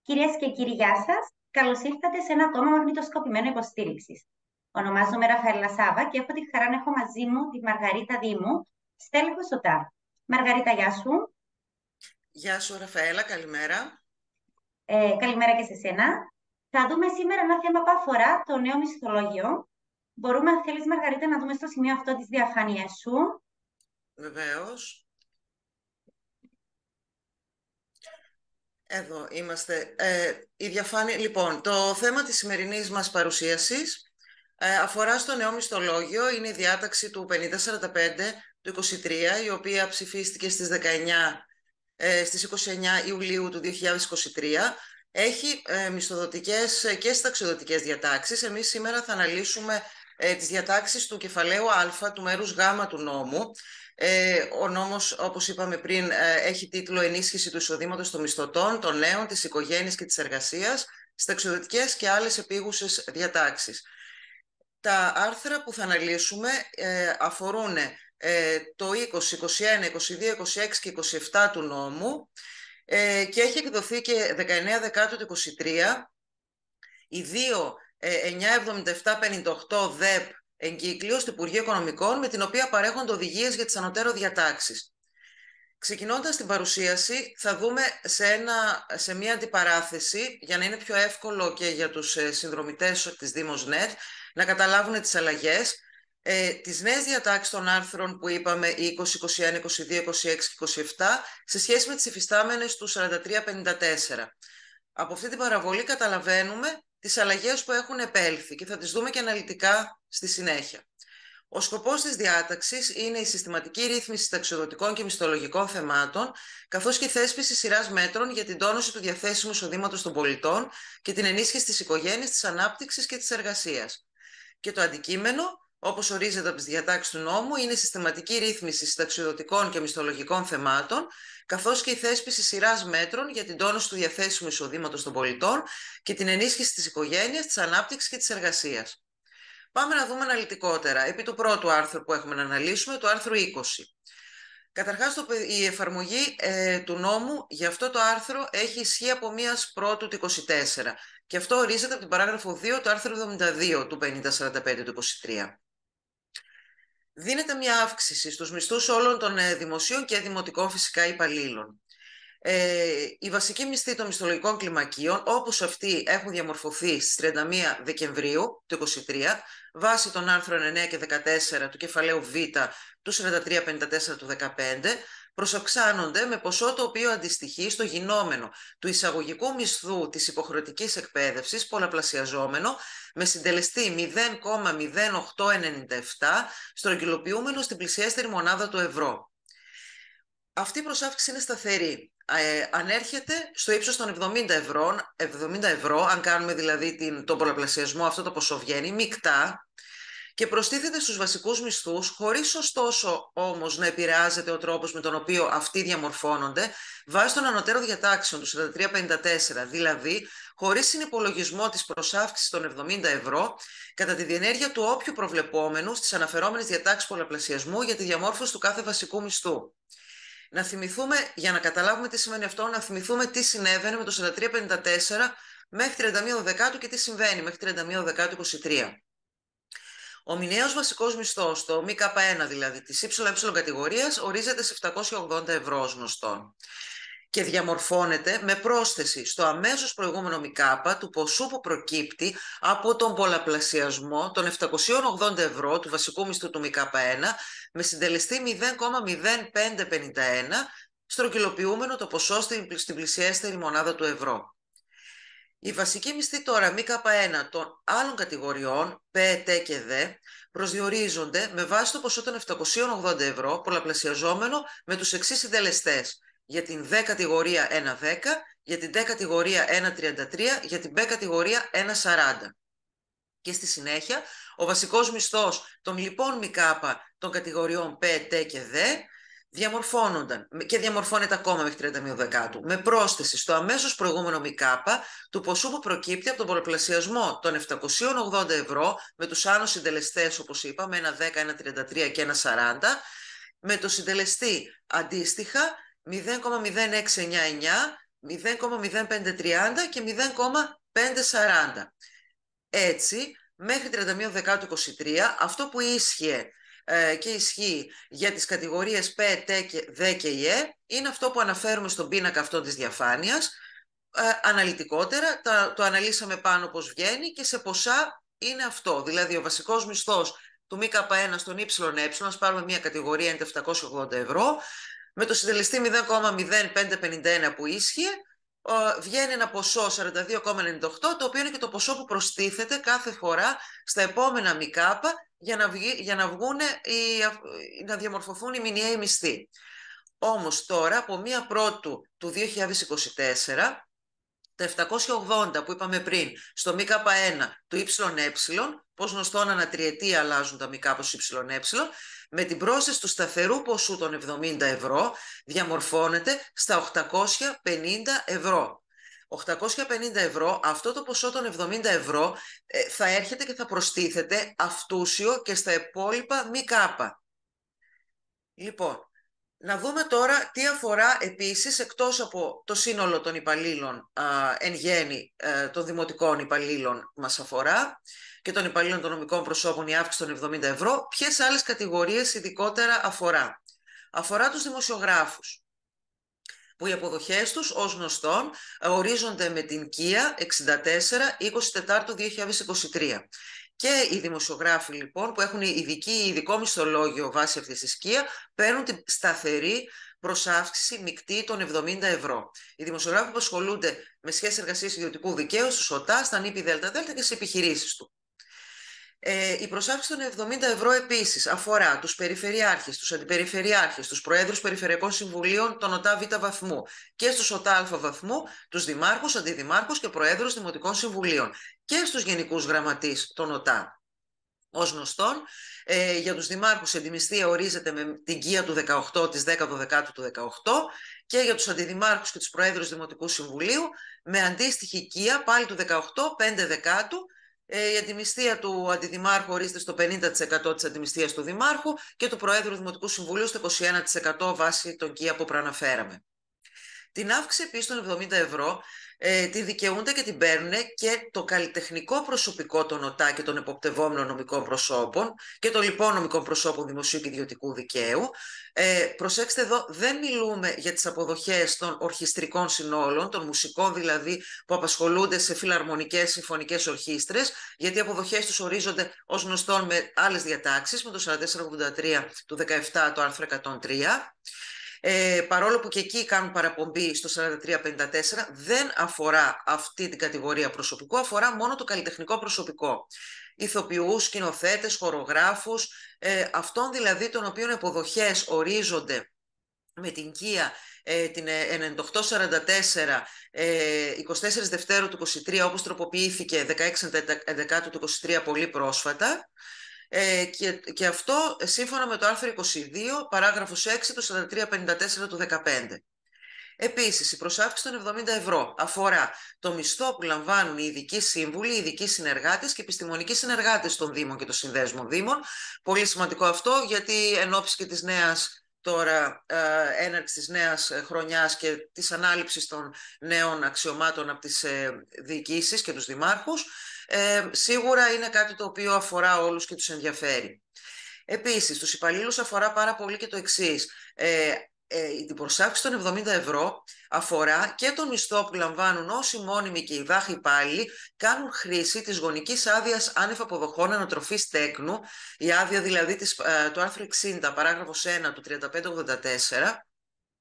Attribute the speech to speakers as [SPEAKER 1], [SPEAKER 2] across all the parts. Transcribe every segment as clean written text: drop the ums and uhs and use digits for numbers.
[SPEAKER 1] Κυρίες και κύριοι, γεια σας. Καλώς ήρθατε σε ένα ακόμα μαγνητοσκοπημένο υποστήριξης. Ονομάζομαι Ραφαέλα Σάβα και έχω τη χαρά να έχω μαζί μου τη Μαργαρίτα Δήμου, στέλεχος ΟΤΑ. Μαργαρίτα, γεια σου.
[SPEAKER 2] Γεια σου Ραφαέλα, καλημέρα.
[SPEAKER 1] Καλημέρα και σε σένα. Θα δούμε σήμερα ένα θέμα που αφορά το νέο μισθολόγιο. Μπορούμε, αν θέλεις, Μαργαρίτα, να δούμε στο σημείο αυτό τις διαφάνειες σου.
[SPEAKER 2] Βεβαίως. Εδώ είμαστε. Η διαφάνεια... Λοιπόν, το θέμα της σημερινής μας παρουσίασης αφορά στο νέο μισθολόγιο. Είναι η διάταξη του 5045 του 23, η οποία ψηφίστηκε στις 29 Ιουλίου του 2023. Έχει μισθοδοτικές και συνταξιοδοτικές διατάξεις. Εμείς σήμερα θα αναλύσουμε τις διατάξεις του κεφαλαίου Α, του μέρους Γ του νόμου. Ο νόμος, όπως είπαμε πριν, έχει τίτλο «Ενίσχυση του εισοδήματος των μισθωτών, των νέων, της οικογένειας και της εργασίας, συνταξιοδοτικές και άλλες επίγουσες διατάξεις». Τα άρθρα που θα αναλύσουμε αφορούν το 20, 21, 22, 26 και 27 του νόμου και έχει εκδοθεί και 19 Δεκάτου του 23 οι 2 977-58 ΔΕΠ εγκύκλιος του Υπουργείου Οικονομικών, με την οποία παρέχονται οδηγίες για τις ανωτέρω διατάξεις. Ξεκινώντας την παρουσίαση, θα δούμε σε μία αντιπαράθεση, για να είναι πιο εύκολο και για τους συνδρομητές της Δήμος.net να καταλάβουν τις αλλαγές, τις νέες διατάξεις των άρθρων που είπαμε, 20, 21, 22, 26 και 27, σε σχέση με τις υφιστάμενες του 43-54. Από αυτή την παραβολή καταλαβαίνουμε τις αλλαγές που έχουν επέλθει και θα τις δούμε και αναλυτικά στη συνέχεια. Ο σκοπός της διάταξης είναι η συστηματική ρύθμιση συνταξιοδοτικών και μισθολογικών θεμάτων, καθώς και η θέσπιση σειράς μέτρων για την τόνωση του διαθέσιμου εισοδήματος των πολιτών και την ενίσχυση της οικογένειας, της ανάπτυξης και της εργασίας. Και το αντικείμενο, όπως ορίζεται από τις διατάξεις του νόμου, είναι η συστηματική ρύθμιση συνταξιοδοτικών και μισθολογικών θεμάτων, καθώς και η θέσπιση σειράς μέτρων για την τόνωση του διαθέσιμου εισοδήματος των πολιτών και την ενίσχυση της οικογένειας, της ανάπτυξης και της εργασίας. Πάμε να δούμε αναλυτικότερα επί του πρώτου άρθρου που έχουμε να αναλύσουμε, το άρθρο 20. Καταρχάς, η εφαρμογή του νόμου για αυτό το άρθρο έχει ισχύ από 1 Πρώτου του 24 και αυτό ορίζεται από την παράγραφο 2 του άρθρου 72 του 5045 του 23. Δίνεται μια αύξηση στους μισθούς όλων των δημοσίων και δημοτικών φυσικά υπαλλήλων. Οι βασικοί μισθοί των μισθολογικών κλιμακίων, όπως αυτοί έχουν διαμορφωθεί στις 31 Δεκεμβρίου του 2023, βάσει των άρθρων 9 και 14 του κεφαλαίου Β του 43-54 του 2015, προσαυξάνονται με ποσό το οποίο αντιστοιχεί στο γινόμενο του εισαγωγικού μισθού της υποχρεωτικής εκπαίδευσης, πολλαπλασιαζόμενο, με συντελεστή 0,0897 στρογγυλοποιούμενο στην πλησιέστερη μονάδα του ευρώ. Αυτή η προσάυξηση είναι σταθερή. Ανέρχεται στο ύψος των 70 ευρώ, αν κάνουμε δηλαδή τον πολλαπλασιασμό, αυτό το ποσό βγαίνει μεικτά και προστίθεται στους βασικούς μισθούς, χωρίς ωστόσο όμως να επηρεάζεται ο τρόπος με τον οποίο αυτοί διαμορφώνονται βάσει των ανωτέρων διατάξεων του 43-54, δηλαδή χωρίς συνυπολογισμό της προσάυξησης των 70 ευρώ κατά τη διενέργεια του όποιου προβλεπόμενου στις αναφερόμενες διατάξεις πολλαπλασιασμού για τη διαμόρφωση του κάθε βασικού μισθού. Να θυμηθούμε, για να καταλάβουμε τι σημαίνει αυτό, να θυμηθούμε τι συνέβαινε με το 43-54 μέχρι 31 Δεκάτου και τι συμβαίνει μέχρι 31 Δεκάτου 23. Ο μηνιαίος βασικός μισθός, το ΜΚ1 δηλαδή, της ΕΕ κατηγορίας, ορίζεται σε 780 ευρώ ως γνωστόν και διαμορφώνεται με πρόσθεση στο αμέσως προηγούμενο ΜΚ του ποσού που προκύπτει από τον πολλαπλασιασμό των 780 ευρώ του βασικού μισθού του ΜΚ1 με συντελεστή 0,0551 στρογγυλοποιούμενο το ποσό στην πλησιέστερη μονάδα του ευρώ. Οι βασικοί μισθοί τώρα ΜΚ1 των άλλων κατηγοριών, Π, Τ και Δ, προσδιορίζονται με βάση το ποσό των 780 ευρώ πολλαπλασιαζόμενο με τους εξής συντελεστές. Για την Δ κατηγορία 1,10, για την Τ κατηγορία 1,33, για την Π κατηγορία 1,40. Και στη συνέχεια, ο βασικός μισθός των λοιπών ΜΚ των κατηγοριών Π, Τ και Δ διαμορφώνονταν και διαμορφώνεται ακόμα μέχρι 31 Δεκάτου με πρόσθεση στο αμέσως προηγούμενο ΜΚ του ποσού που προκύπτει από τον πολλαπλασιασμό των 780 ευρώ με τους άνω συντελεστές, όπως είπαμε, 1,10, 1,33 και 1,40, με το συντελεστή αντίστοιχα 0,0699 0,0530 και 0,540. Έτσι, μέχρι 31 Δεκάτου 23, αυτό που ίσχυε και ισχύει για τις κατηγορίες Π, Τ, Δ και ΙΕ είναι αυτό που αναφέρουμε στον πίνακα αυτό της διαφάνειας. Αναλυτικότερα, το αναλύσαμε πάνω πώς βγαίνει και σε ποσά είναι αυτό. Δηλαδή, ο βασικός μισθός του ΜΚ1 στον ΕΕ, ας πάρουμε μια κατηγορία, είναι 780 ευρώ, με το συντελεστή 0,0551 που ίσχυε, βγαίνει ένα ποσό 42,98, το οποίο είναι και το ποσό που προστίθεται κάθε φορά στα επόμενα ΜΚ για να διαμορφωθούν οι μηνιαίοι μισθοί. Όμως τώρα, από 1 Πρώτου του 2024, τα 780 που είπαμε πριν στο ΜΚ1 του ΙΕ, πώς γνωστόν ανατριετία αλλάζουν τα ΜΚ προς ΙΕ, με την πρόσθεση του σταθερού ποσού των 70 ευρώ διαμορφώνεται στα 850 ευρώ. 850 ευρώ, αυτό το ποσό των 70 ευρώ θα έρχεται και θα προστίθεται αυτούσιο και στα υπόλοιπα ΜΚ. Λοιπόν, να δούμε τώρα τι αφορά επίσης, εκτός από το σύνολο των υπαλλήλων εν γέννη των δημοτικών υπαλλήλων μας αφορά και των υπαλλήλων των νομικών προσώπων η αύξηση των 70 ευρώ, ποιες άλλες κατηγορίες ειδικότερα αφορά. Αφορά τους δημοσιογράφους, που οι αποδοχές τους ως γνωστόν ορίζονται με την ΚΙΑ 64-24-2023. Και οι δημοσιογράφοι λοιπόν που έχουν ειδικό μισθολόγιο βάσει αυτής της ΚΙΑ παίρνουν την σταθερή προσάυξηση μεικτή των 70 ευρώ. Οι δημοσιογράφοι που ασχολούνται με σχέσεις εργασίας ιδιωτικού δικαίου, στους ΟΤΑ, στα ΝΗΠΗ ΔΕΛΤΑ και στις επιχειρήσεις του. Η προσάυξη των 70 ευρώ επίσης αφορά τους περιφερειάρχες, τους αντιπεριφερειάρχες, τους προέδρους περιφερειακών συμβουλίων των ΟΤΑ Β βαθμού και στους ΟΤΑ Α βαθμού, τους δημάρχους, αντιδημάρχους και προέδρους δημοτικών συμβουλίων και στους γενικούς γραμματείς των ΟΤΑ. Ως γνωστόν, για τους δημάρχους η αντιμισθία ορίζεται με την ΚΙΑ του 18 της 10 Δεκάτου του 18 και για τους αντιδημάρχους και τους προέδρους δημοτικού συμβουλίου με αντίστοιχη ΚΙΑ πάλι του 18 5 Δεκάτου. Η αντιμισθία του αντιδημάρχου ορίζεται στο 50% της αντιμισθίας του δημάρχου και του Προέδρου Δημοτικού Συμβουλίου στο 21% βάσει των ΚΙΑ που προαναφέραμε. Την αύξηση επίσης των 70 ευρώ τη δικαιούνται και την παίρνουν και το καλλιτεχνικό προσωπικό των ΟΤΑ και των εποπτευόμενων νομικών προσώπων και των λοιπών νομικών προσώπων δημοσίου και ιδιωτικού δικαίου. Προσέξτε εδώ, δεν μιλούμε για τις αποδοχές των ορχιστρικών συνόλων, των μουσικών δηλαδή που απασχολούνται σε φιλαρμονικές συμφωνικές ορχήστρες, γιατί οι αποδοχές τους ορίζονται ως γνωστόν με άλλες διατάξεις, με το 4483 του 17 το άρθρο 103. Παρόλο που και εκεί κάνουν παραπομπή στο 4354, δεν αφορά αυτή την κατηγορία προσωπικού, αφορά μόνο το καλλιτεχνικό προσωπικό. Ηθοποιούς, σκηνοθέτες, χορογράφους, αυτών δηλαδή των οποίων εποδοχές ορίζονται με την ΚΙΑ την 9844 24 Δευτέρου του 23, όπως τροποποιήθηκε 16 Δεκάτου του 23 πολύ πρόσφατα. Και αυτό σύμφωνα με το άρθρο 22 παράγραφος 6 του 4354 του 15. Επίσης, η προσάυξη των 70 ευρώ αφορά το μισθό που λαμβάνουν οι ειδικοί σύμβουλοι, οι ειδικοί συνεργάτες και επιστημονικοί συνεργάτες των Δήμων και των Συνδέσμων Δήμων. Πολύ σημαντικό αυτό, γιατί εν ώψη και της νέας τώρα έναρξη της νέας χρονιάς και της ανάληψης των νέων αξιωμάτων από τις διοικήσεις και τους δημάρχους, σίγουρα είναι κάτι το οποίο αφορά όλους και τους ενδιαφέρει. Επίσης, τους υπαλλήλους αφορά πάρα πολύ και το εξής. Η προσάυξη των 70 ευρώ αφορά και τον μισθό που λαμβάνουν όσοι μόνιμοι και οι δάχοι υπάλληλοι κάνουν χρήση της γονικής άδειας άνευ αποδοχών ανατροφής τέκνου, η άδεια δηλαδή του άρθρου 60 παράγραφος 1 του 3584,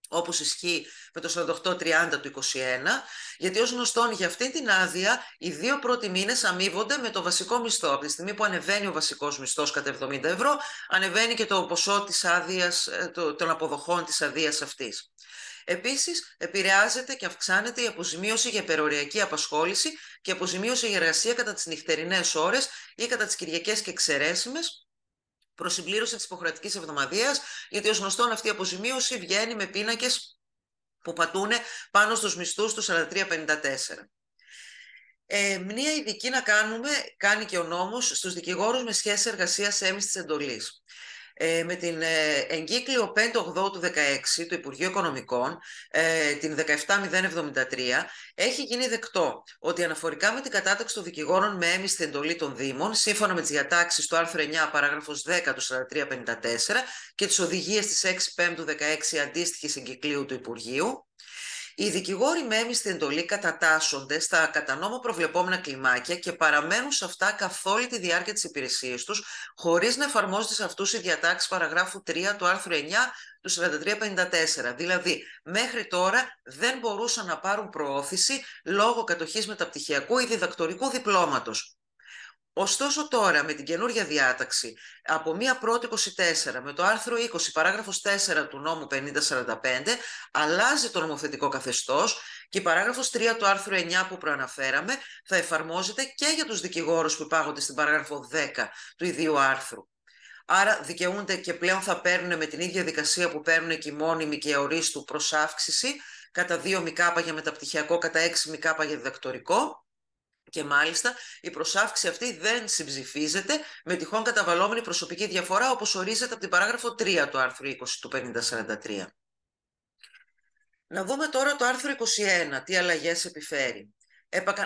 [SPEAKER 2] όπως ισχύει με το 4830 του 21, γιατί ως γνωστόν για αυτή την άδεια οι 2 πρώτοι μήνες αμείβονται με το βασικό μισθό. Από τη στιγμή που ανεβαίνει ο βασικός μισθός κατά 70 ευρώ, ανεβαίνει και το ποσό της άδειας, των αποδοχών της αδείας αυτής. Επίσης, επηρεάζεται και αυξάνεται η αποζημίωση για υπεροριακή απασχόληση και αποζημίωση για εργασία κατά τις νυχτερινές ώρες ή κατά τις Κυριακές και εξαιρέσιμες, προς συμπλήρωση της υποχρεωτικής εβδομαδίας, γιατί ως γνωστόν αυτή η αποζημίωση βγαίνει με πίνακες που πατούν πάνω στους μισθούς του 4354. Μία ειδική να κάνει και ο νόμος στους δικηγόρους με σχέση εργασίας έμμης της εντολής. Με την εγκύκλιο 580 του 16 του Υπουργείου Οικονομικών, την 17073, έχει γίνει δεκτό ότι αναφορικά με την κατάταξη των δικηγόρων με έμισθη εντολή των Δήμων, σύμφωνα με τις διατάξεις του άρθρου 9, παράγραφος 10 του 4354 και τις οδηγίες της 6 Πέμπτου 16 αντίστοιχης εγκυκλίου του Υπουργείου, οι δικηγόροι με έμισθη εντολή κατατάσσονται στα κατά νόμο προβλεπόμενα κλιμάκια και παραμένουν σε αυτά καθ' όλη τη διάρκεια της υπηρεσίας τους, χωρίς να εφαρμόζονται σε αυτούς οι διατάξεις παραγράφου 3 του άρθρου 9 του 4354. Δηλαδή, μέχρι τώρα δεν μπορούσαν να πάρουν προώθηση λόγω κατοχής μεταπτυχιακού ή διδακτορικού διπλώματος. Ωστόσο τώρα με την καινούργια διάταξη από 1η-24 με το άρθρο 20 παράγραφος 4 του νόμου 5045 αλλάζει το νομοθετικό καθεστώς και η παράγραφος 3 του άρθρου 9 που προαναφέραμε θα εφαρμόζεται και για τους δικηγόρους που υπάγονται στην παράγραφο 10 του ιδίου άρθρου. Άρα δικαιούνται και πλέον θα παίρνουν με την ίδια δικασία που παίρνουν και οι μόνιμοι και ορίστου προς αύξηση κατά 2 ΜΚ για μεταπτυχιακό, κατά 6 ΜΚ για διδακτορικό. Και μάλιστα η προσάυξη αυτή δεν συμψηφίζεται με τυχόν καταβαλλόμενη προσωπική διαφορά, όπως ορίζεται από την παράγραφο 3 του άρθρου 20 του 5043. Να δούμε τώρα το άρθρο 21, τι αλλαγές επιφέρει.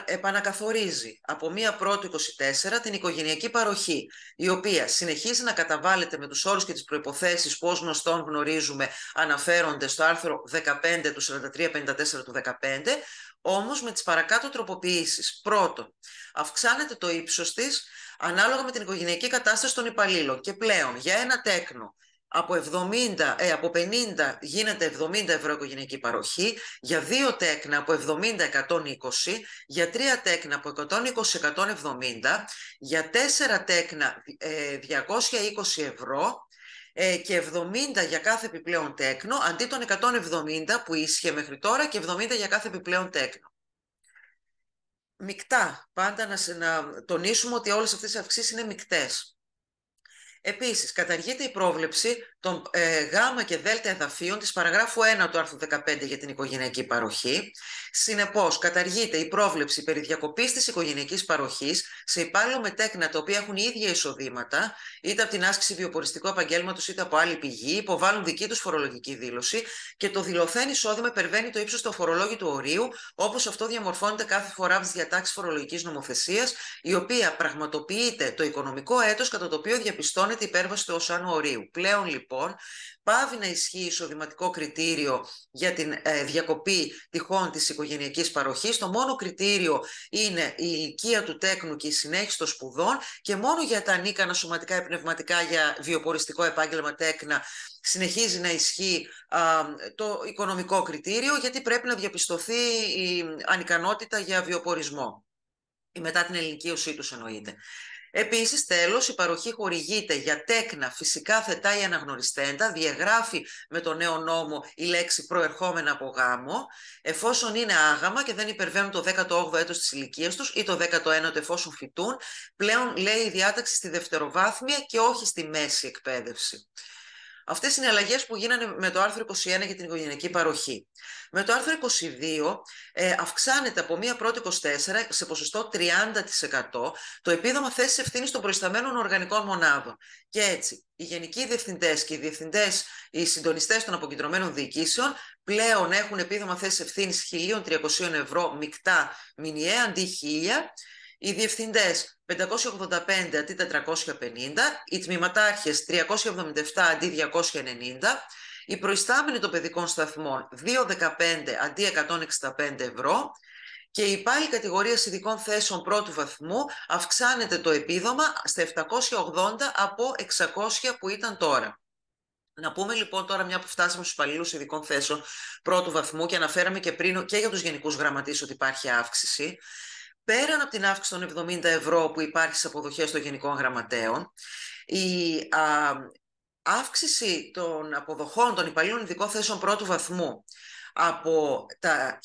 [SPEAKER 2] Επανακαθορίζει από 1η-24 την οικογενειακή παροχή, η οποία συνεχίζει να καταβάλλεται με τους όρους και τις προϋποθέσεις που ως γνωστόν γνωρίζουμε αναφέρονται στο άρθρο 15 του 4354 του 15, όμως με τις παρακάτω τροποποιήσεις. Πρώτον, αυξάνεται το ύψος της ανάλογα με την οικογενειακή κατάσταση των υπαλλήλων και πλέον για ένα τέκνο από 50 γίνεται 70 ευρώ οικογενειακή παροχή, για 2 τέκνα από 70-120, για 3 τέκνα από 120-170, για 4 τέκνα 220 ευρώ και 70 για κάθε επιπλέον τέκνο, αντί των 170 που ίσχυε μέχρι τώρα και 70 για κάθε επιπλέον τέκνο. Μεικτά, πάντα να τονίσουμε ότι όλες αυτές οι αυξήσεις είναι μεικτές. Επίσης, καταργείται η πρόβλεψη των γ και δ εδαφείων της παραγράφου 1 του άρθρου 15 για την οικογενειακή παροχή. Συνεπώς, καταργείται η πρόβλεψη περί διακοπής της οικογενειακής παροχής σε υπάλληλο με τέκνα τα οποία έχουν ίδια εισοδήματα, είτε από την άσκηση βιοποριστικού επαγγέλματος είτε από άλλη πηγή, υποβάλλουν δική τους φορολογική δήλωση και το δηλωθέν εισόδημα υπερβαίνει το ύψος του αφορολόγητου ορίου, όπως αυτό διαμορφώνεται κάθε φορά από τις διατάξεις φορολογικής νομοθεσίας, η οποία πραγματοποιείται το οικονομικό έτος κατά το οποίο διαπιστώνεται η υπέρβαση του οσάνου ορίου. Πλέον λοιπόν πάβει να ισχύει εισοδηματικό κριτήριο για την διακοπή τυχόν της οικογενειακής παροχής. Το μόνο κριτήριο είναι η ηλικία του τέκνου και η συνέχιση των σπουδών και μόνο για τα ανίκανα σωματικά ή πνευματικά για βιοποριστικό επάγγελμα τέκνα συνεχίζει να ισχύει το οικονομικό κριτήριο, γιατί πρέπει να διαπιστωθεί η ανικανότητα για βιοπορισμό ή μετά την ενοικίωσή τους εννοείται. Επίσης, τέλος, η παροχή χορηγείται για τέκνα φυσικά θετά ή αναγνωριστέντα, διαγράφει με το νέο νόμο η λέξη προερχόμενα από γάμο, εφόσον είναι άγαμα και δεν υπερβαίνουν το 18ο έτος της ηλικίας τους ή το 19ο εφόσον φοιτούν, πλέον λέει η διάταξη στη δευτεροβάθμια και όχι στη μέση εκπαίδευση. Αυτές είναι οι αλλαγές που γίνανε με το άρθρο 21 για την οικογενειακή παροχή. Με το άρθρο 22 αυξάνεται από 1η-24 σε ποσοστό 30% το επίδομα θέσης ευθύνης των προϊσταμένων οργανικών μονάδων. Και έτσι, οι γενικοί διευθυντές και οι διευθυντές, οι συντονιστές των αποκεντρωμένων διοικήσεων πλέον έχουν επίδομα θέσης ευθύνης 1.300 ευρώ μεικτά μηνιαία αντί 1.000. Οι διευθυντές 585 αντί 450, οι τμήματάρχες 377 αντί 290, οι προϊστάμενοι των παιδικών σταθμών 215 αντί 165 ευρώ και οι υπάλληλοι κατηγορίας ειδικών θέσεων πρώτου βαθμού αυξάνεται το επίδομα στα 780 από 600 που ήταν τώρα. Να πούμε λοιπόν τώρα, μια που φτάσαμε στους υπαλλήλους ειδικών θέσεων πρώτου βαθμού και αναφέραμε και πριν και για τους γενικούς γραμματείς ότι υπάρχει αύξηση. Πέραν από την αύξηση των 70 ευρώ που υπάρχει στις αποδοχές των γενικών γραμματέων, η αύξηση των αποδοχών των υπαλλήλων ειδικών θέσεων πρώτου βαθμού από τα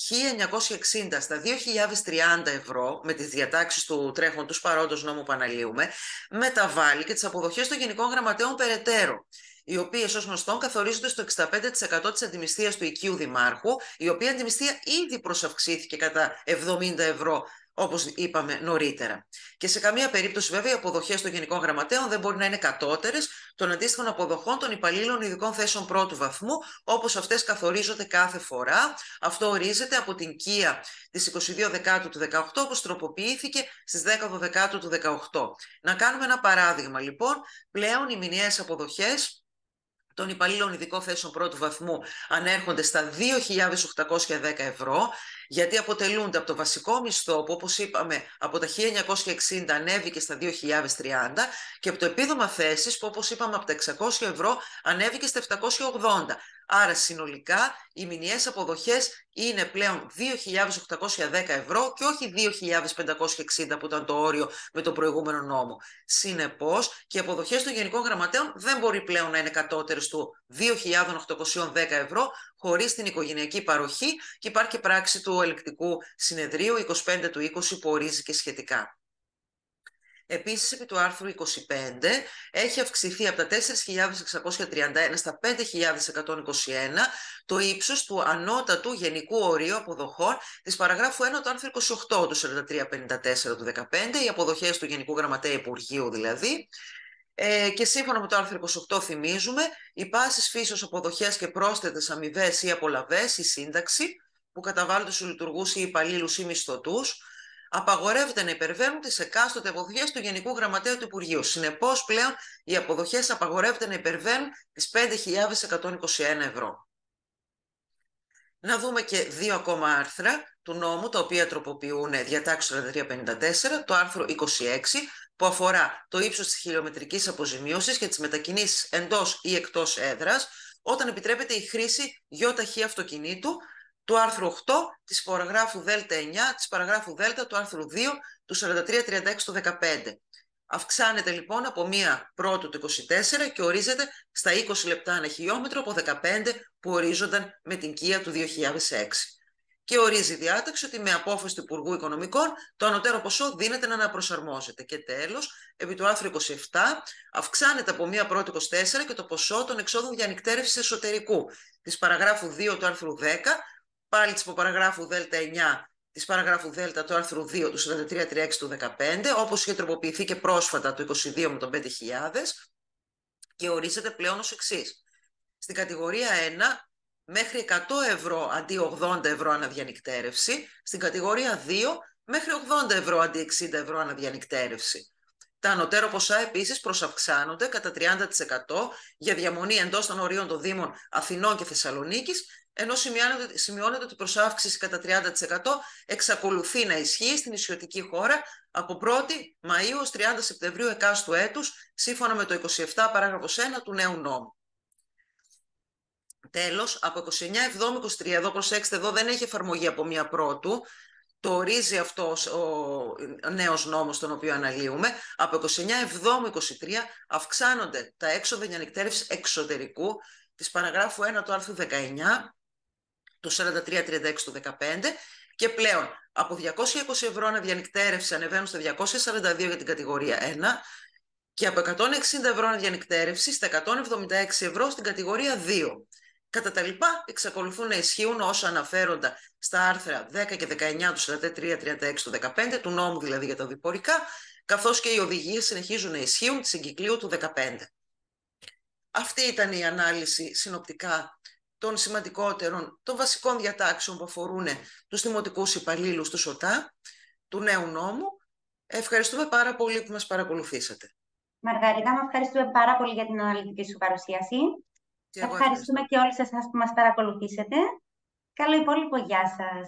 [SPEAKER 2] 1.960 στα 2.030 ευρώ με τις διατάξεις του τρέχοντος παρόντος νόμου που αναλύουμε, μεταβάλλει και τις αποδοχές των γενικών γραμματέων περαιτέρω, οι οποίες ως γνωστόν καθορίζονται στο 65% της αντιμισθείας του οικείου δημάρχου, η οποία αντιμισθεία ήδη προσαυξήθηκε κατά 70 ευρώ, όπως είπαμε νωρίτερα. Και σε καμία περίπτωση βέβαια οι αποδοχές των γενικών γραμματέων δεν μπορεί να είναι κατώτερες των αντίστοιχων αποδοχών των υπαλλήλων ειδικών θέσεων πρώτου βαθμού, όπως αυτές καθορίζονται κάθε φορά. Αυτό ορίζεται από την ΚΙΑ της 22 Δεκάτου του 2018, όπως τροποποιήθηκε στις 10 Δεκάτου του 2018. Να κάνουμε ένα παράδειγμα, λοιπόν. Πλέον οι μηνιαίες αποδοχές των υπαλλήλων ειδικών θέσεων πρώτου βαθμού ανέρχονται στα 2.810 ευρώ, γιατί αποτελούνται από το βασικό μισθό που, όπως είπαμε, από τα 1.960 ανέβηκε στα 2.030 και από το επίδομα θέσης που, όπως είπαμε, από τα 600 ευρώ ανέβηκε στα 780. Άρα συνολικά οι μηνιαίες αποδοχές είναι πλέον 2.810 ευρώ και όχι 2.560 που ήταν το όριο με τον προηγούμενο νόμο. Συνεπώς και οι αποδοχές των γενικών γραμματέων δεν μπορεί πλέον να είναι κατώτερες του 2.810 ευρώ χωρίς την οικογενειακή παροχή, και υπάρχει και πράξη του ελεκτικού συνεδρίου 25 του 20 που ορίζει και σχετικά. Επίσης, επί του άρθρου 25 έχει αυξηθεί από τα 4.631 στα 5.121 το ύψος του ανώτατου γενικού ορίου αποδοχών της παραγράφου 1 του άρθρου 28 του 4354 του 2015, οι αποδοχές του Γενικού Γραμματέα Υπουργείου δηλαδή. Και σύμφωνα με το άρθρο 28 θυμίζουμε, οι πάσης φύσεως αποδοχές και πρόσθετες αμοιβές ή απολαβές ή σύνταξη που καταβάλλονται στους λειτουργούς ή υπαλλήλους ή μισθωτούς απαγορεύεται να υπερβαίνουν τις εκάστοτε αποδοχές του Γενικού Γραμματέα του Υπουργείου. Συνεπώς, πλέον οι αποδοχές απαγορεύεται να υπερβαίνουν τις 5.121 ευρώ. Να δούμε και δύο ακόμα άρθρα του νόμου, τα οποία τροποποιούν διατάξεις 4354, το άρθρο 26, που αφορά το ύψος της χιλιομετρικής αποζημίωσης και τις μετακινήσεις εντός ή εκτός έδρας, όταν επιτρέπεται η χρήση γιοταχή αυτοκινήτου, του άρθρου 8, της παραγράφου Δ9, της παραγράφου Δ του άρθρου 2 του 4336 του 15. Αυξάνεται λοιπόν από 1 Πρώτου του 24 και ορίζεται στα 20 λεπτά ανά χιλιόμετρο από 15 που ορίζονταν με την ΚΙΑ του 2006. Και ορίζει η διάταξη ότι με απόφαση του Υπουργού Οικονομικών το ανωτέρω ποσό δίνεται να αναπροσαρμόζεται. Και τέλος, επί του άρθρου 27, αυξάνεται από 1 Πρώτου 24 και το ποσό των εξόδων διανυκτέρευσης εσωτερικού της παραγράφου 2 του άρθρου 10, πάλι της παραγράφου Δ9, της παραγράφου Δ του άρθρου 2 του 4336 του 15, όπως είχε τροποποιηθεί και πρόσφατα το 22 με τον 5.000, και ορίζεται πλέον ως εξής. Στην κατηγορία 1, μέχρι 100 ευρώ αντί 80 ευρώ αναδιανυκτέρευση. Στην κατηγορία 2, μέχρι 80 ευρώ αντί 60 ευρώ αναδιανυκτέρευση. Τα ανωτέρω ποσά επίσης προσαυξάνονται κατά 30% για διαμονή εντός των ορίων των Δήμων Αθηνών και Θεσσαλονίκης, ενώ σημειώνεται ότι η προσάυξηση κατά 30% εξακολουθεί να ισχύει στην νησιωτική χώρα από 1η Μαΐου ως 30 Σεπτεμβρίου εκάστου έτους, σύμφωνα με το 27 παράγραφος 1 του νέου νόμου. Τέλος, από 29/7/23, εδώ προσέξτε, εδώ δεν έχει εφαρμογή από 1 Πρώτου, το ορίζει αυτός ο νέος νόμος τον οποίο αναλύουμε, από 29/7/23 αυξάνονται τα έξοδα διανυκτέρευσης εξωτερικού της παραγράφου 1 του άρθρου 19, το 4336 του 15, και πλέον από 220 ευρώ αναδιανυκτέρευση ανεβαίνουν στα 242 για την κατηγορία 1 και από 160 ευρώ αναδιανυκτέρευση στα 176 ευρώ στην κατηγορία 2. Κατά τα λοιπά, εξακολουθούν να ισχύουν όσα αναφέρονται στα άρθρα 10 και 19 του 4336 του 15, του νόμου δηλαδή για τα οδηπορικά, καθώς και οι οδηγίες συνεχίζουν να ισχύουν της εγκυκλίου του 15. Αυτή ήταν η ανάλυση συνοπτικά των σημαντικότερων, των βασικών διατάξεων που αφορούν τους δημοτικούς υπαλλήλους του ΣΟΤΑ, του νέου νόμου. Ευχαριστούμε πάρα πολύ που μας παρακολουθήσατε.
[SPEAKER 1] Μαργαρίτα, με ευχαριστούμε πάρα πολύ για την αναλυτική σου παρουσίαση.
[SPEAKER 2] Και εγώ
[SPEAKER 1] Ευχαριστούμε και όλους εσάς που μας παρακολουθήσετε. Καλό υπόλοιπο, γεια σας.